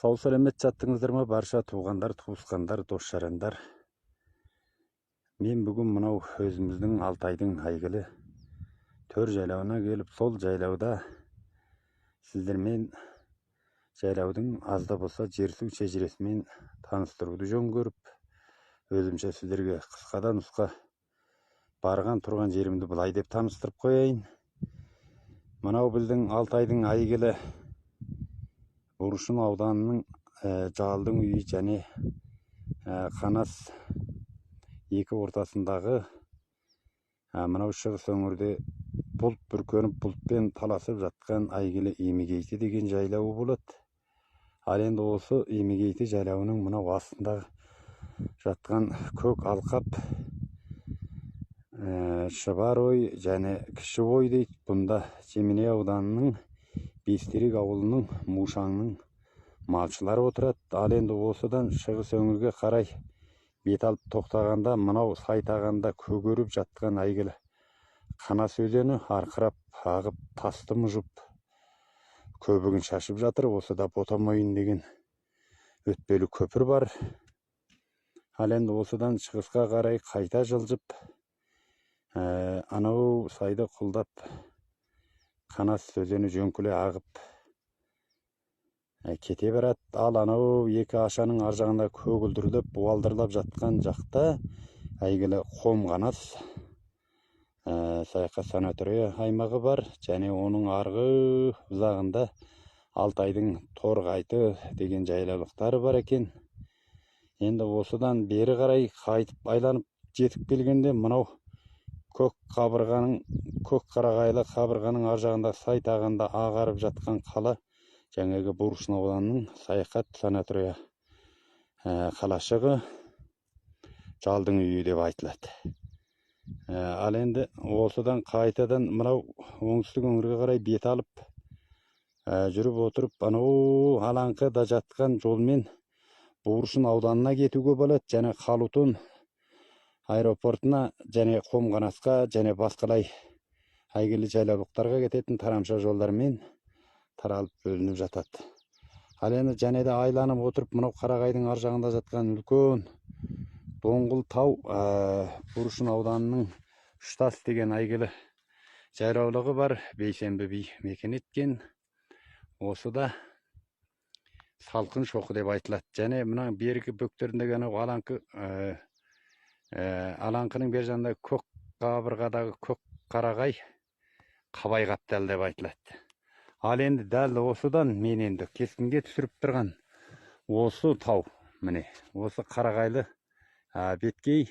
Сау сәлемет жаттыңыздар ма барша туғандар, туысқандар, дос-жарандар. Мен бүгін мынау өзіміздің Алтайдың әйгілі төр жайлауына келіп, сол жайлауда сіздермен жайлаудың азда болса жерсу шежіресімен таныстыруды жөн көріп, өзімше сіздерге қысқадан нұсқа барған тұрған жерімді былай деп таныстырып қояйын. Мынау біздің Алтайдың әйгілі Буршын ауданының Жалдың үйі және Қанас екі ортасындағы мынау шығыс өңірде бұлт бүркеніп бұлтпен таласып жатқан әйгілі Емегейті деген жайлауы болады. Ал енді осы Емегейті жайлауының мынау астында жатқан көк алқап Шыбар ой және Кіші ой дейді. Бұнда Жеменей ауданының Бестерек ауылының Мушаңның малшылары отырады. Ал енді осыдан шығыс өңірге қарай бет алып тоқтағанда мынау сайтағанда көгеріп жатқан әйгілі Қанас өзені арқырап ағып тасты мұжып көбігін шашып жатыр. Осыда Ботамойын деген өтпелі көпір бар. Ал енді осыдан шығысқа қарай қайта жылжып анау сайды құлдап Қанас өзені жөңкіле ағып кете барады. Ал анау екі ашаның ар жағында көгілдіріліп буалдырылап жатқан жақта әйгілі Қомғанас Сайқас санатория аймағы бар. Және оның арғы ұзағында Алтайдың Торғайты деген жайлаулықтары бар екен. Енді осыдан бері қарай қайтып айланып жетіп келгенде мынау көк қарағайлы қабырғаның ар жағында сайтағанда ағарып жатқан қала жаңағы Буршын ауданының Сайқат санатория қалашығы Жалдың үйі деп айтылады. Ал енді осыдан қайтадан мынау оңтүстік өңірге қарай бет алып жүріп отырып анау алаңқыда жатқан жолмен Буршын ауданына кетуге болады. Және Қалутон аэропортына және Қомғанасқа және басқалай әйгілі жайлаулықтарға кететін тарамша жолдармен таралып бөлініп жатады. Ал енді және де айланып отырып мынау Қарағайдың ар жағында жатқан үлкен Доңғыл тау Буршын ауданының Үштас деген әйгілі жайлаулығы бар. Бейсенбі би мекен еткен. Осыда Салқын шоқы деп айтылады. Және мына бергі бөктеріндегі анау алаңқының бер жағында көк қабырғадағы көк қарағай Қабай қаптал деп айтылады. Ал енді дәл осыдан мен енді кескінге түсіріп тұрған осы тау, міне осы қарағайлы беткей